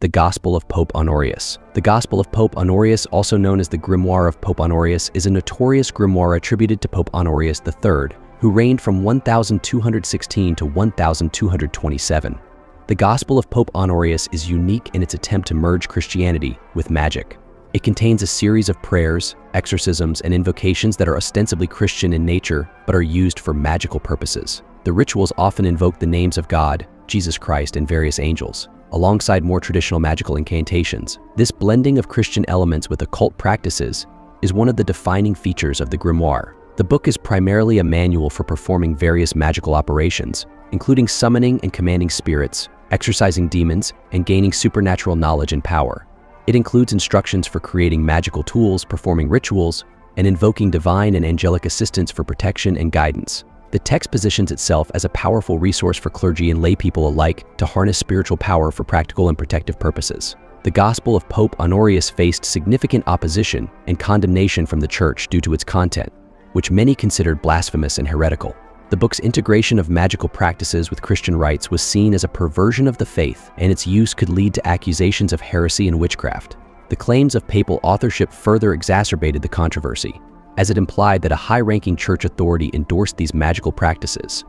The Gospel of Pope Honorius. The Gospel of Pope Honorius, also known as the Grimoire of Pope Honorius, is a notorious grimoire attributed to Pope Honorius III, who reigned from 1216 to 1227. The Gospel of Pope Honorius is unique in its attempt to merge Christianity with magic. It contains a series of prayers, exorcisms, and invocations that are ostensibly Christian in nature but are used for magical purposes. The rituals often invoke the names of God, Jesus Christ, and various angels, alongside more traditional magical incantations. This blending of Christian elements with occult practices is one of the defining features of the grimoire. The book is primarily a manual for performing various magical operations, including summoning and commanding spirits, exorcising demons, and gaining supernatural knowledge and power. It includes instructions for creating magical tools, performing rituals, and invoking divine and angelic assistance for protection and guidance. The text positions itself as a powerful resource for clergy and laypeople alike to harness spiritual power for practical and protective purposes. The Gospel of Pope Honorius faced significant opposition and condemnation from the Church due to its content, which many considered blasphemous and heretical. The book's integration of magical practices with Christian rites was seen as a perversion of the faith, and its use could lead to accusations of heresy and witchcraft. The claims of papal authorship further exacerbated the controversy, as it implied that a high-ranking church authority endorsed these magical practices.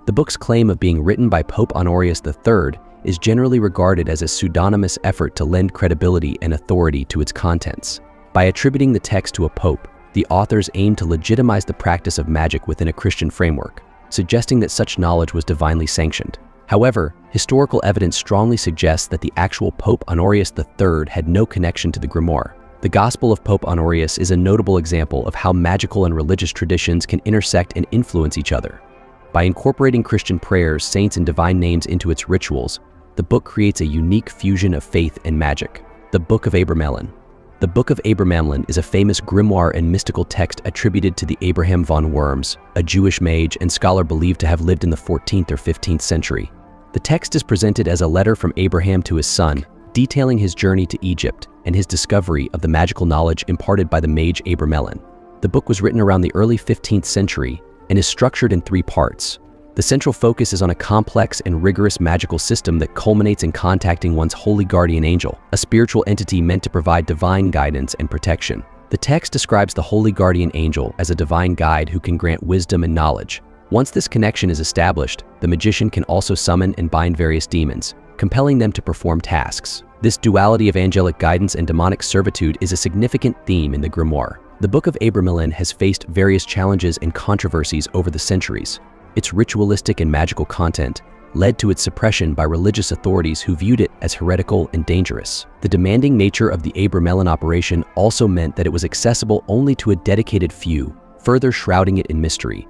The book's claim of being written by Pope Honorius III is generally regarded as a pseudonymous effort to lend credibility and authority to its contents. By attributing the text to a pope, the authors aim to legitimize the practice of magic within a Christian framework, suggesting that such knowledge was divinely sanctioned. However, historical evidence strongly suggests that the actual Pope Honorius III had no connection to the grimoire. The Gospel of Pope Honorius is a notable example of how magical and religious traditions can intersect and influence each other. By incorporating Christian prayers, saints, and divine names into its rituals, the book creates a unique fusion of faith and magic. The Book of Abramelin. The Book of Abramelin is a famous grimoire and mystical text attributed to the Abraham von Worms, a Jewish mage and scholar believed to have lived in the 14th or 15th century. The text is presented as a letter from Abraham to his son, detailing his journey to Egypt and his discovery of the magical knowledge imparted by the mage Abramelin. The book was written around the early 15th century and is structured in 3 parts. The central focus is on a complex and rigorous magical system that culminates in contacting one's holy guardian angel, a spiritual entity meant to provide divine guidance and protection. The text describes the holy guardian angel as a divine guide who can grant wisdom and knowledge. Once this connection is established, the magician can also summon and bind various demons, compelling them to perform tasks. This duality of angelic guidance and demonic servitude is a significant theme in the grimoire. The Book of Abramelin has faced various challenges and controversies over the centuries. Its ritualistic and magical content led to its suppression by religious authorities who viewed it as heretical and dangerous. The demanding nature of the Abramelin operation also meant that it was accessible only to a dedicated few, further shrouding it in mystery.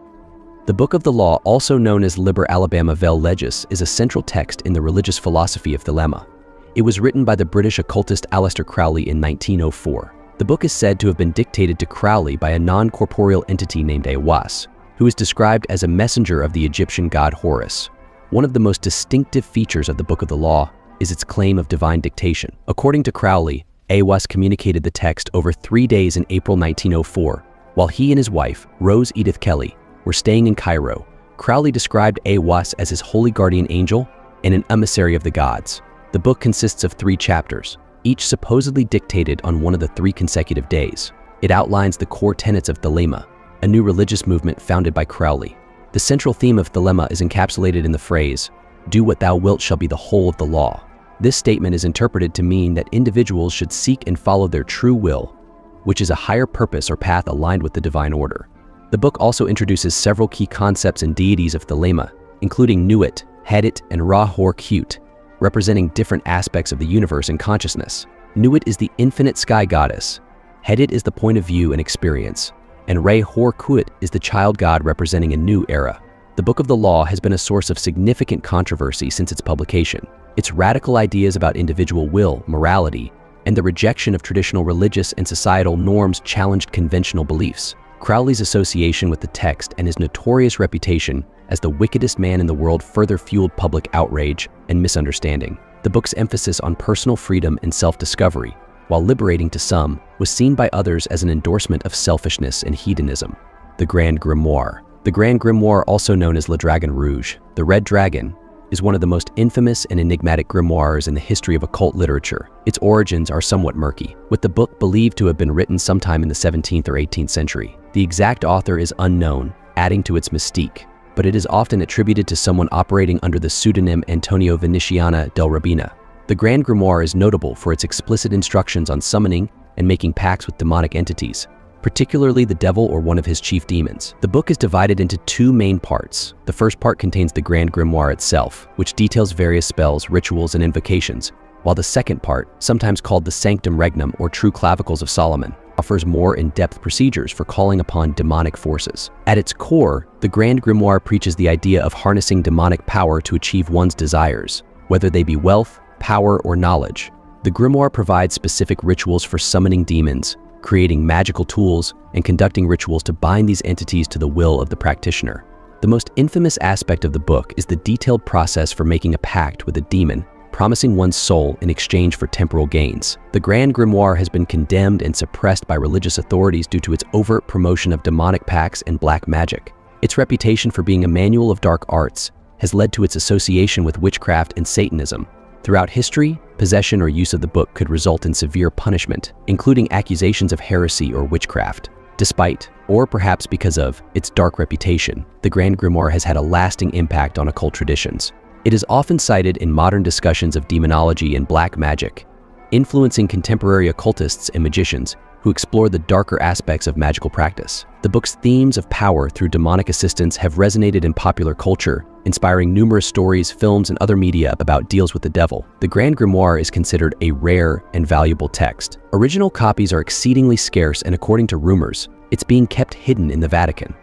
The Book of the Law, also known as Liber Alabama Vel Legis, is a central text in the religious philosophy of Thelema. It was written by the British occultist Aleister Crowley in 1904. The book is said to have been dictated to Crowley by a non-corporeal entity named Aiwass, who is described as a messenger of the Egyptian god Horus. One of the most distinctive features of the Book of the Law is its claim of divine dictation. According to Crowley, Aiwass communicated the text over 3 days in April 1904, while he and his wife, Rose Edith Kelly, were staying in Cairo. Crowley described Aiwass as his holy guardian angel and an emissary of the gods. The book consists of 3 chapters, each supposedly dictated on one of the 3 consecutive days. It outlines the core tenets of Thelema, a new religious movement founded by Crowley. The central theme of Thelema is encapsulated in the phrase, "Do what thou wilt shall be the whole of the law." This statement is interpreted to mean that individuals should seek and follow their true will, which is a higher purpose or path aligned with the divine order. The book also introduces several key concepts and deities of Thelema, including Nuit, Hedit, and Ra-Hor-Khut, representing different aspects of the universe and consciousness. Nuit is the infinite sky goddess, Hedit is the point of view and experience, and Ra-Hor-Khut is the child god representing a new era. The Book of the Law has been a source of significant controversy since its publication. Its radical ideas about individual will, morality, and the rejection of traditional religious and societal norms challenged conventional beliefs. Crowley's association with the text and his notorious reputation as the wickedest man in the world further fueled public outrage and misunderstanding. The book's emphasis on personal freedom and self-discovery, while liberating to some, was seen by others as an endorsement of selfishness and hedonism. The Grand Grimoire. The Grand Grimoire, also known as Le Dragon Rouge, the Red Dragon, is one of the most infamous and enigmatic grimoires in the history of occult literature. Its origins are somewhat murky, with the book believed to have been written sometime in the 17th or 18th century. The exact author is unknown, adding to its mystique, but it is often attributed to someone operating under the pseudonym Antonio Venetiana del Rabina. The Grand Grimoire is notable for its explicit instructions on summoning and making pacts with demonic entities, particularly the devil or one of his chief demons. The book is divided into two main parts. The first part contains the Grand Grimoire itself, which details various spells, rituals, and invocations, while the second part, sometimes called the Sanctum Regnum or True Clavicles of Solomon, offers more in-depth procedures for calling upon demonic forces. At its core, the Grand Grimoire preaches the idea of harnessing demonic power to achieve one's desires, whether they be wealth, power, or knowledge. The Grimoire provides specific rituals for summoning demons, creating magical tools, and conducting rituals to bind these entities to the will of the practitioner. The most infamous aspect of the book is the detailed process for making a pact with a demon, promising one's soul in exchange for temporal gains. The Grand Grimoire has been condemned and suppressed by religious authorities due to its overt promotion of demonic pacts and black magic. Its reputation for being a manual of dark arts has led to its association with witchcraft and Satanism. Throughout history, possession or use of the book could result in severe punishment, including accusations of heresy or witchcraft. Despite, or perhaps because of, its dark reputation, the Grand Grimoire has had a lasting impact on occult traditions. It is often cited in modern discussions of demonology and black magic, influencing contemporary occultists and magicians who explore the darker aspects of magical practice. The book's themes of power through demonic assistance have resonated in popular culture, inspiring numerous stories, films, and other media about deals with the devil. The Grand Grimoire is considered a rare and valuable text. Original copies are exceedingly scarce, and according to rumors, it's being kept hidden in the Vatican.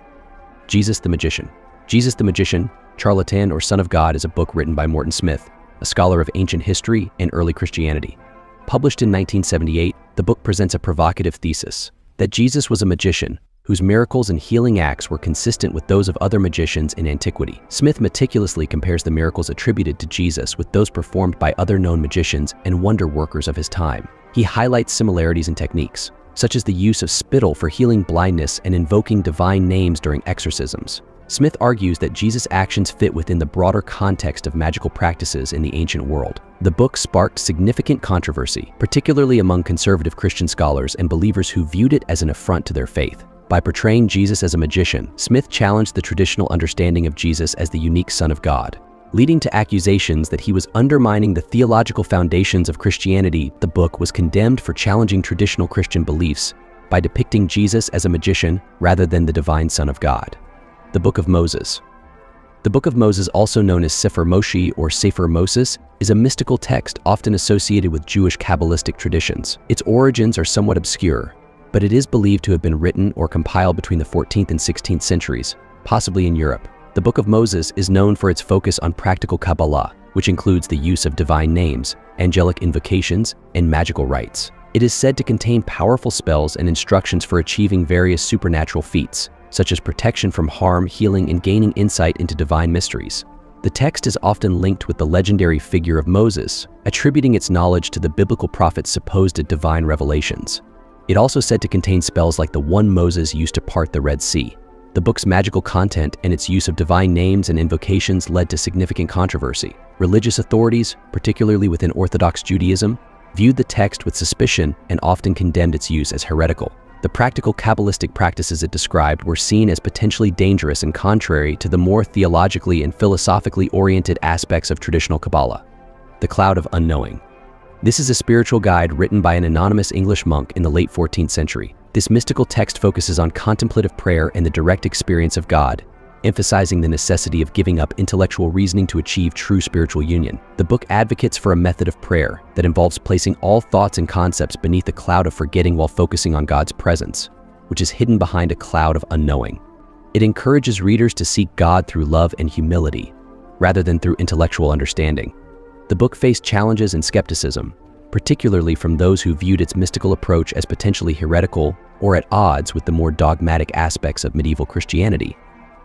Jesus the Magician. Jesus the Magician, Charlatan or Son of God is a book written by Morton Smith, a scholar of ancient history and early Christianity. Published in 1978, the book presents a provocative thesis that Jesus was a magician whose miracles and healing acts were consistent with those of other magicians in antiquity. Smith meticulously compares the miracles attributed to Jesus with those performed by other known magicians and wonder workers of his time. He highlights similarities in techniques, such as the use of spittle for healing blindness and invoking divine names during exorcisms. Smith argues that Jesus' actions fit within the broader context of magical practices in the ancient world. The book sparked significant controversy, particularly among conservative Christian scholars and believers who viewed it as an affront to their faith. By portraying Jesus as a magician, Smith challenged the traditional understanding of Jesus as the unique Son of God, leading to accusations that he was undermining the theological foundations of Christianity. The book was condemned for challenging traditional Christian beliefs by depicting Jesus as a magician rather than the divine Son of God. The Book of Moses. The Book of Moses, also known as Sefer Moshe or Sefer Moses, is a mystical text often associated with Jewish Kabbalistic traditions. Its origins are somewhat obscure, but it is believed to have been written or compiled between the 14th and 16th centuries, possibly in Europe. The Book of Moses is known for its focus on practical Kabbalah, which includes the use of divine names, angelic invocations, and magical rites. It is said to contain powerful spells and instructions for achieving various supernatural feats, such as protection from harm, healing, and gaining insight into divine mysteries. The text is often linked with the legendary figure of Moses, attributing its knowledge to the biblical prophet's supposed divine revelations. It also said to contain spells like the one Moses used to part the Red Sea. The book's magical content and its use of divine names and invocations led to significant controversy. Religious authorities, particularly within Orthodox Judaism, viewed the text with suspicion and often condemned its use as heretical. The practical Kabbalistic practices it described were seen as potentially dangerous and contrary to the more theologically and philosophically oriented aspects of traditional Kabbalah. The Cloud of Unknowing. This is a spiritual guide written by an anonymous English monk in the late 14th century. This mystical text focuses on contemplative prayer and the direct experience of God, emphasizing the necessity of giving up intellectual reasoning to achieve true spiritual union. The book advocates for a method of prayer that involves placing all thoughts and concepts beneath a cloud of forgetting while focusing on God's presence, which is hidden behind a cloud of unknowing. It encourages readers to seek God through love and humility, rather than through intellectual understanding. The book faced challenges and skepticism, particularly from those who viewed its mystical approach as potentially heretical or at odds with the more dogmatic aspects of medieval Christianity.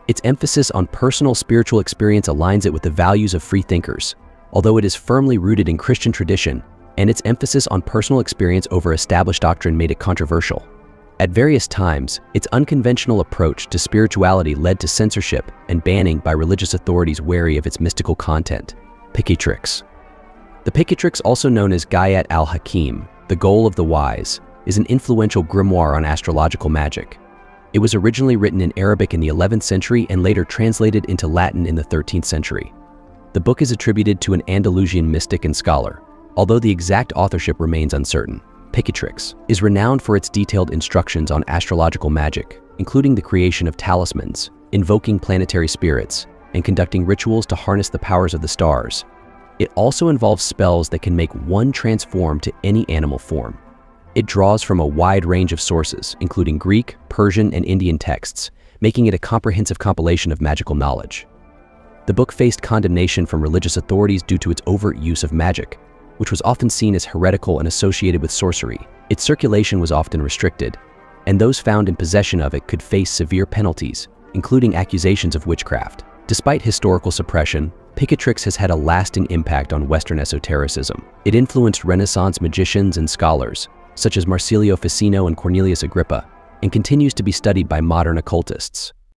Its emphasis on personal spiritual experience aligns it with the values of free thinkers, although it is firmly rooted in Christian tradition, and its emphasis on personal experience over established doctrine made it controversial. At various times, its unconventional approach to spirituality led to censorship and banning by religious authorities wary of its mystical content. Picatrix. The Picatrix, also known as Gayat al-Hakim, the goal of the wise, is an influential grimoire on astrological magic. It was originally written in Arabic in the 11th century and later translated into Latin in the 13th century. The book is attributed to an Andalusian mystic and scholar, although the exact authorship remains uncertain. Picatrix is renowned for its detailed instructions on astrological magic, including the creation of talismans, invoking planetary spirits, and conducting rituals to harness the powers of the stars. It also involves spells that can make one transform to any animal form. It draws from a wide range of sources, including Greek, Persian, and Indian texts, making it a comprehensive compilation of magical knowledge. The book faced condemnation from religious authorities due to its overt use of magic, which was often seen as heretical and associated with sorcery. Its circulation was often restricted, and those found in possession of it could face severe penalties, including accusations of witchcraft. Despite historical suppression, Picatrix has had a lasting impact on Western esotericism. It influenced Renaissance magicians and scholars, such as Marsilio Ficino and Cornelius Agrippa, and continues to be studied by modern occultists.